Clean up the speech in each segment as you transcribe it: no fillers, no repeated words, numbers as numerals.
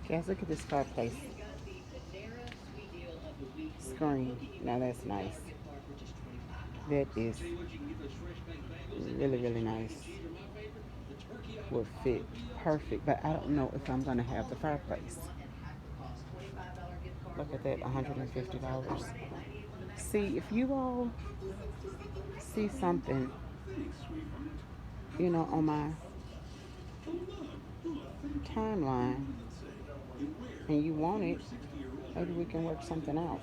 Guys, look at this fireplace screen. Now that's nice. That is really, really nice. Would fit perfect, but I don't know if I'm gonna have the fireplace. Look at that, $150. See, if you all see something, on my timeline and you want it, maybe we can work something out.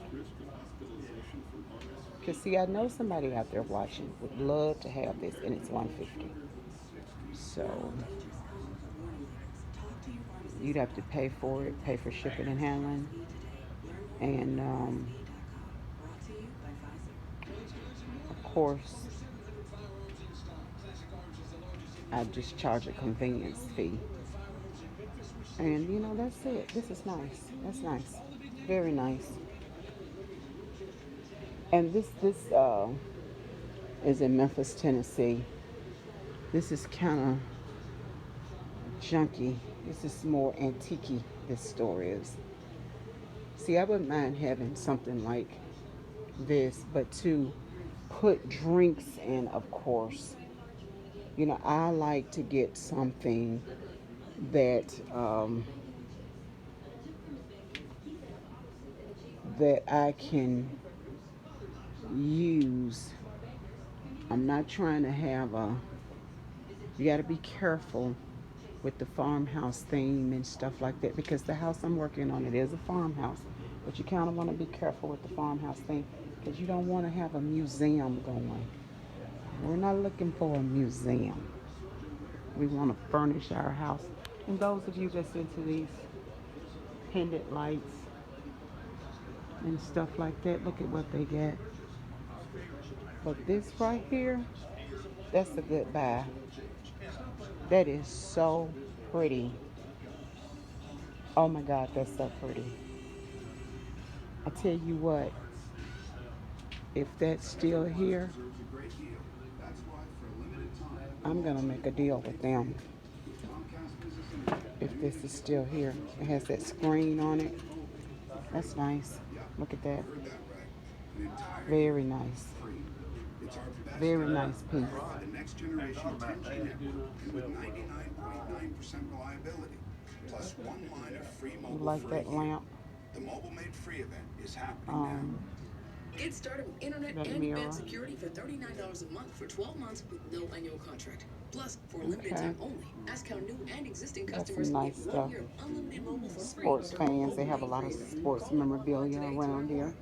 Cause see, I know somebody out there watching would love to have this, and it's 150. So you'd have to pay for it, pay for shipping and handling, and of course, I just charge a convenience fee. And that's it. This is nice. That's nice. Very nice. And this is in Memphis, Tennessee. This is kind of junky. This is more antique. This store is. See, I wouldn't mind having something like this, but to put drinks in, of course. I like to get something that I can use. I'm not trying to have a. You got to be careful with the farmhouse theme and stuff like that because the house I'm working on, it is a farmhouse, but you kind of want to be careful with the farmhouse thing because you don't want to have a museum going. We're not looking for a museum. We want to furnish our house. And those of you that's into these pendant lights and stuff like that, look at what they get. But this right here, that's a good buy. That is so pretty. Oh my God, that's so pretty. I tell you what, if that's still here, I'm gonna make a deal with them. If this is still here, it has that screen on it. That's nice. Look at that. Very nice. Very nice piece. You like that lamp? The mobile made free event is happening now. Get started with internet and advanced security for $39 a month for 12 months with no annual contract. Plus, for a limited time only, ask how new and existing customers nice get 1 year of unlimited mobile for free. Sports fans, they have a lot of sports memorabilia around here.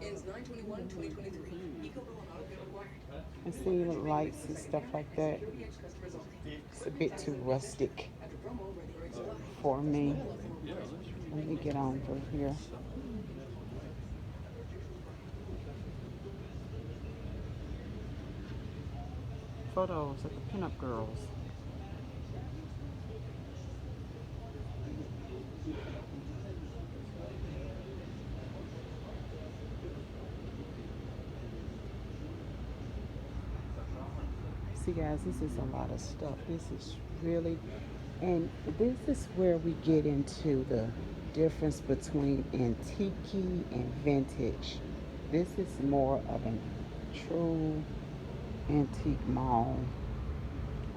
Ends 9/21/2023. And see the lights and stuff like that. It's a bit too rustic for me. Let me get on through here. Photos of the pinup girls. See guys, this is a lot of stuff. This is really, and this is where we get into the difference between antique and vintage. This is more of a true antique mall.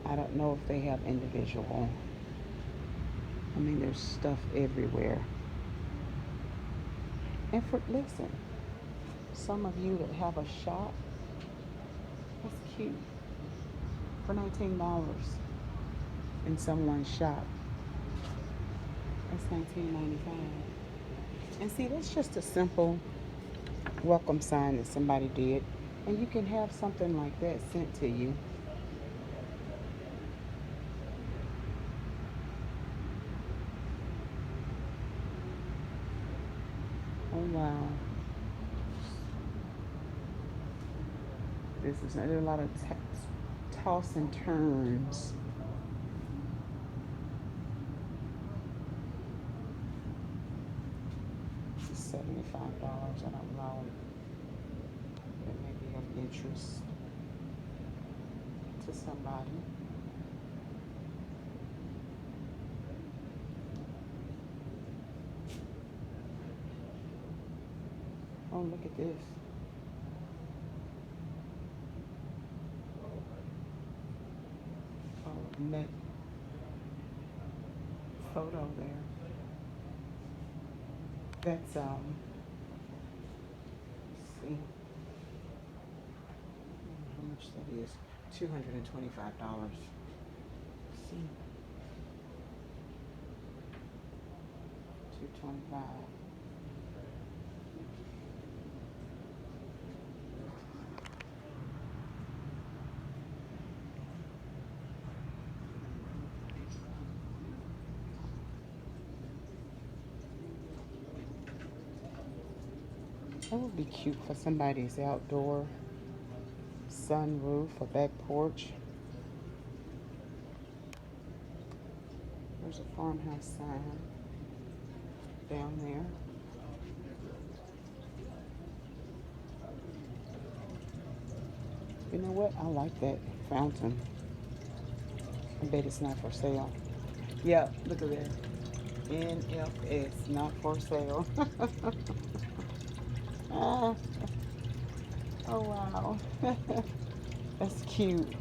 I don't know if they have individual. I mean, there's stuff everywhere. And listen, some of you that have a shop, that's cute. For $19 in someone's shop. That's $19.95. And see, that's just a simple welcome sign that somebody did. And you can have something like that sent to you. Oh wow. There's a lot of toss and turns. This is $75. I don't know. It may be of interest to somebody. Oh, look at this. Oh, net photo there. That's let's see how much that is. $225. See, 225. That would be cute for somebody's outdoor sunroof or back porch. There's a farmhouse sign down there. You know what? I like that fountain. I bet it's not for sale. Yep, look at that. NFS, not for sale. Ah, oh wow. That's cute.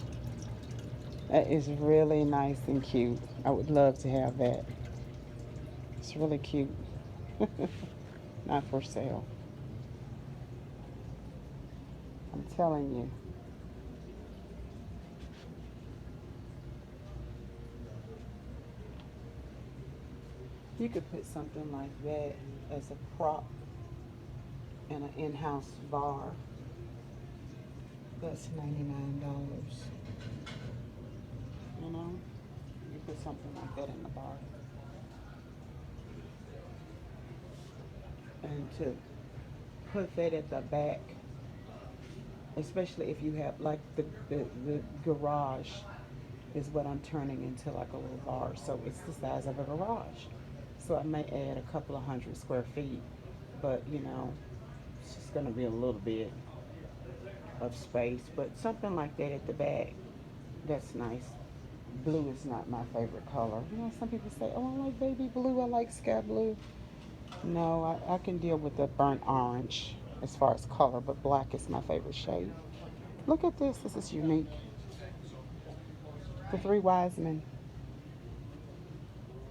That is really nice and cute. I would love to have that. It's really cute. Not for sale. I'm telling you. You could put something like that as a prop in an in-house bar. That's $99. You know? You put something like that in the bar. And to put that at the back, especially if you have like the garage is what I'm turning into like a little bar. So it's the size of a garage. So I may add a couple of hundred square feet, but you know, it's just gonna be a little bit of space. But something like that at the back, that's nice. Blue is not my favorite color. You know, some people say, oh, I like baby blue, I like sky blue. No, I can deal with the burnt orange as far as color, but black is my favorite shade. Look at this. This is unique. The three wise men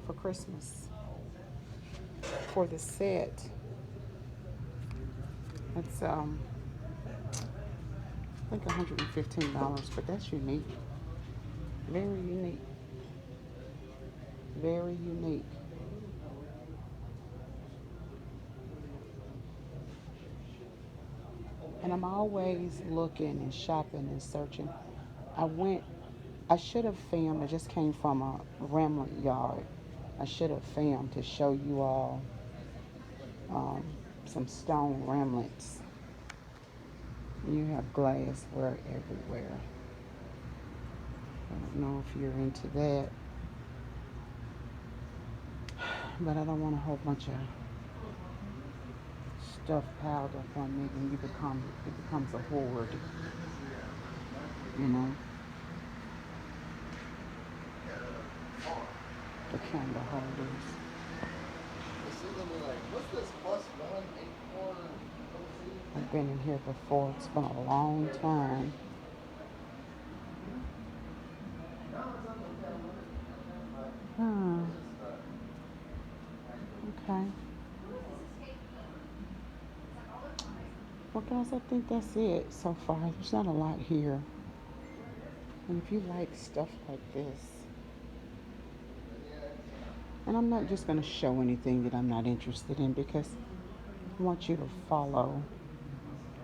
for Christmas. For the set, it's I think $115, but that's unique. Very unique. Very unique. And I'm always looking and shopping and searching. I went, I should have filmed, I just came from a Ramlet yard. I should have filmed to show you all um, some stone ramlets. You have glassware everywhere. I don't know if you're into that, but I don't want a whole bunch of stuff piled up on me and it becomes a hoard, you know, the candle holders. I've been in here before. It's been a long time. Hmm. Okay. Well, guys, I think that's it so far. There's not a lot here. And if you like stuff like this, and I'm not just going to show anything that I'm not interested in because I want you to follow.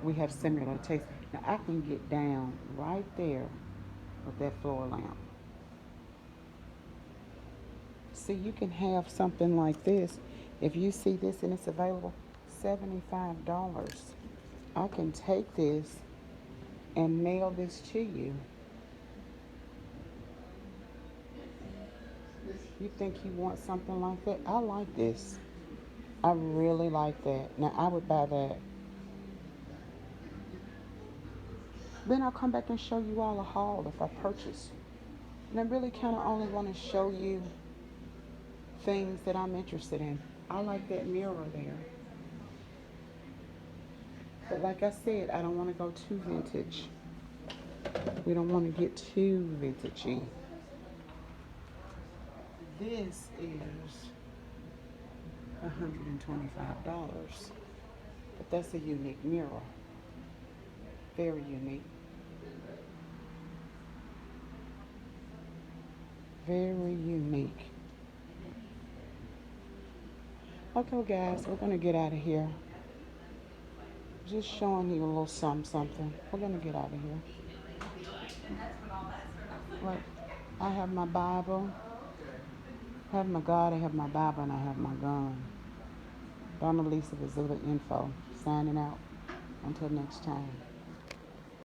We have similar tastes. Now, I can get down right there with that floor lamp. See, you can have something like this. If you see this and it's available, $75. I can take this and mail this to you. You think you want something like that? I like this. I really like that. Now, I would buy that. Then I'll come back and show you all a haul if I purchase. And I really kind of only want to show you things that I'm interested in. I like that mirror there. But like I said, I don't want to go too vintage. We don't want to get too vintagey. This is $125. But that's a unique mirror. Very unique. Very unique. Okay, guys, we're going to get out of here. Just showing you a little something. We're going to get out of here. Right. I have my Bible. I have my God, I have my Bible, and I have my gun. Donna Lisa Vazula Info. Signing out. Until next time.